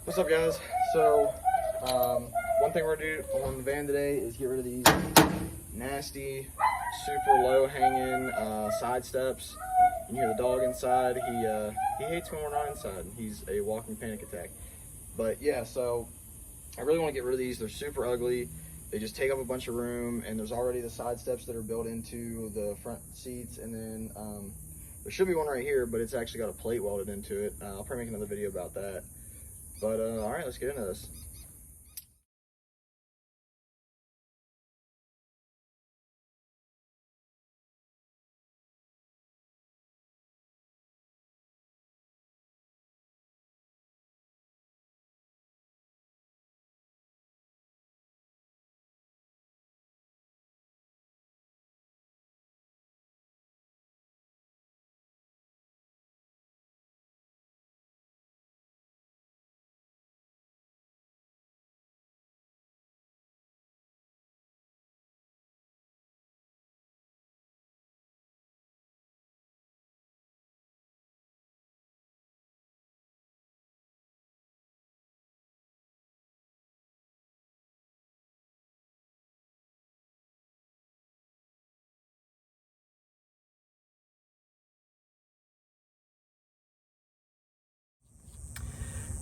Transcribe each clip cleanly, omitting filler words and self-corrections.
What's up, guys? So, one thing we're gonna do on the van today is get rid of these nasty, super low hanging side steps. You hear the dog inside. He hates when we're not inside. He's a walking panic attack. But yeah, so I really want to get rid of these. They're super ugly. They just take up a bunch of room, and there's already the side steps that are built into the front seats, and then there should be one right here, but it's actually got a plate welded into it. I'll probably make another video about that. But all right, let's get into this.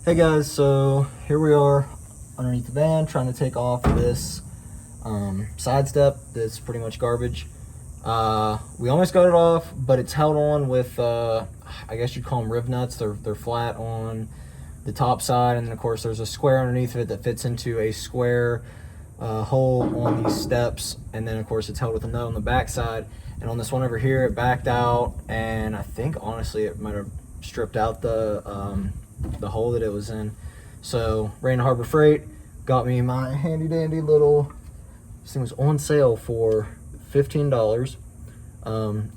Hey guys, so here we are underneath the van trying to take off this side step that's pretty much garbage. We almost got it off, but it's held on with I guess you'd call them riv nuts. They're flat on the top side, and then of course there's a square underneath of it that fits into a square hole on these steps, and then of course it's held with a nut on the back side. And on this one over here, it backed out, and I think honestly it might have stripped out the hole that it was in. So ran to Harbor Freight, got me my handy dandy little, this thing was on sale for $15.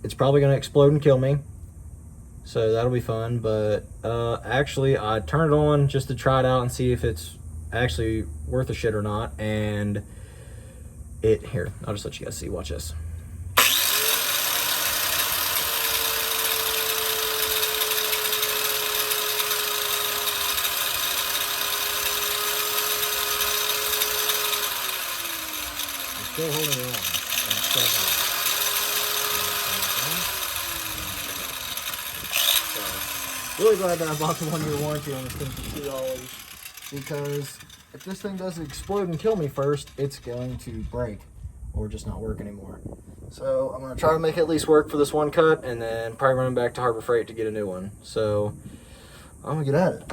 It's probably gonna explode and kill me, so that'll be fun. But actually I turned it on just to try it out and see if it's actually worth a shit or not. And here, I'll just let you guys see, watch this. Still holding it on. So, really glad that I bought the 1-year warranty on this thing for $2, because if this thing doesn't explode and kill me first, it's going to break or just not work anymore. So I'm gonna try to make it at least work for this one cut, and then probably run back to Harbor Freight to get a new one. So I'm gonna get at it.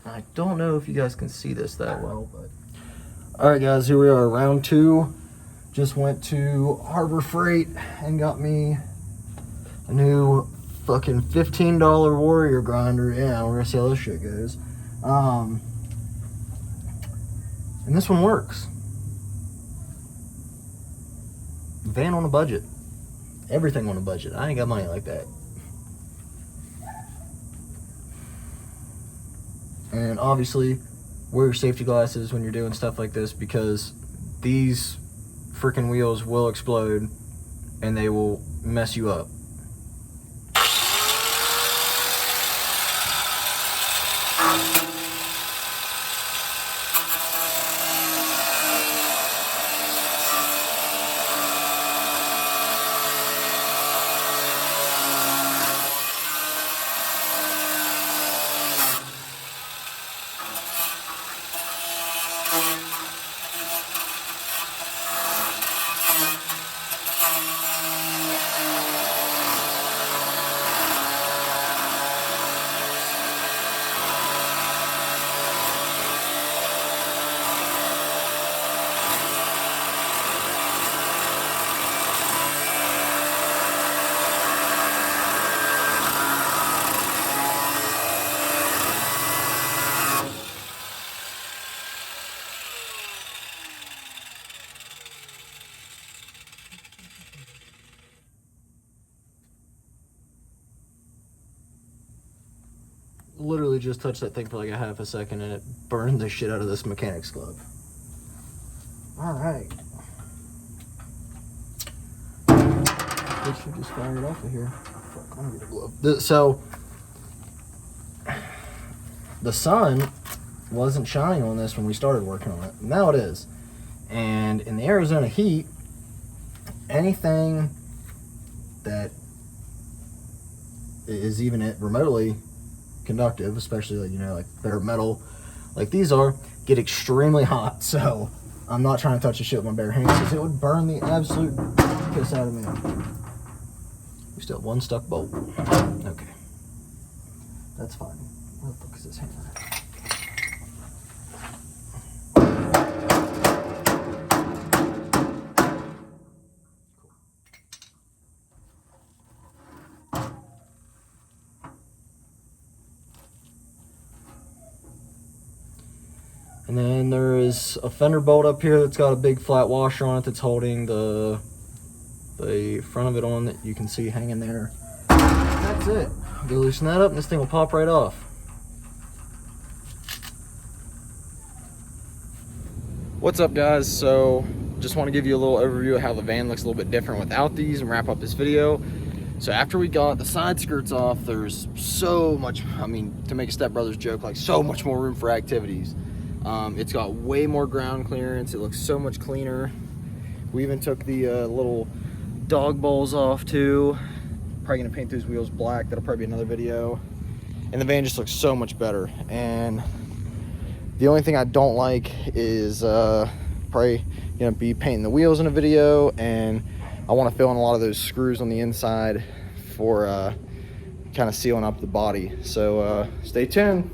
I don't know if you guys can see this that well, but alright guys, here we are, round 2. Just went to Harbor Freight and got me a new fucking $15 Warrior grinder. Yeah, we're gonna see how this shit goes. And this one works. Van on a budget. Everything on a budget. I ain't got money like that. And obviously, wear your safety glasses when you're doing stuff like this, because these freaking wheels will explode and they will mess you up. Literally just touched that thing for like a half a second and it burned the shit out of this mechanic's glove. All right. They should just fire it off of here. Fuck, I'm gonna get a glove. So, the sun wasn't shining on this when we started working on it. Now it is. And in the Arizona heat, anything that is even remotely conductive, especially like, you know, like bare metal like these are, get extremely hot. So I'm not trying to touch the shit with my bare hands because it would burn the absolute piss out of me. We still have one stuck bolt. Okay, that's fine. Where the fuck is this hammer? And then there is a fender bolt up here that's got a big flat washer on it that's holding the front of it on that you can see hanging there. That's it. Go loosen that up and this thing will pop right off. What's up, guys? So just want to give you a little overview of how the van looks a little bit different without these and wrap up this video. So after we got the side skirts off, there's so much, I mean, to make a Step Brothers joke, like so much more room for activities. It's got way more ground clearance. It looks so much cleaner. We even took the little dog bowls off too. Probably gonna paint those wheels black. That'll probably be another video. And the van just looks so much better. And the only thing I don't like is probably gonna be painting the wheels in a video, and I want to fill in a lot of those screws on the inside for kind of sealing up the body. So stay tuned.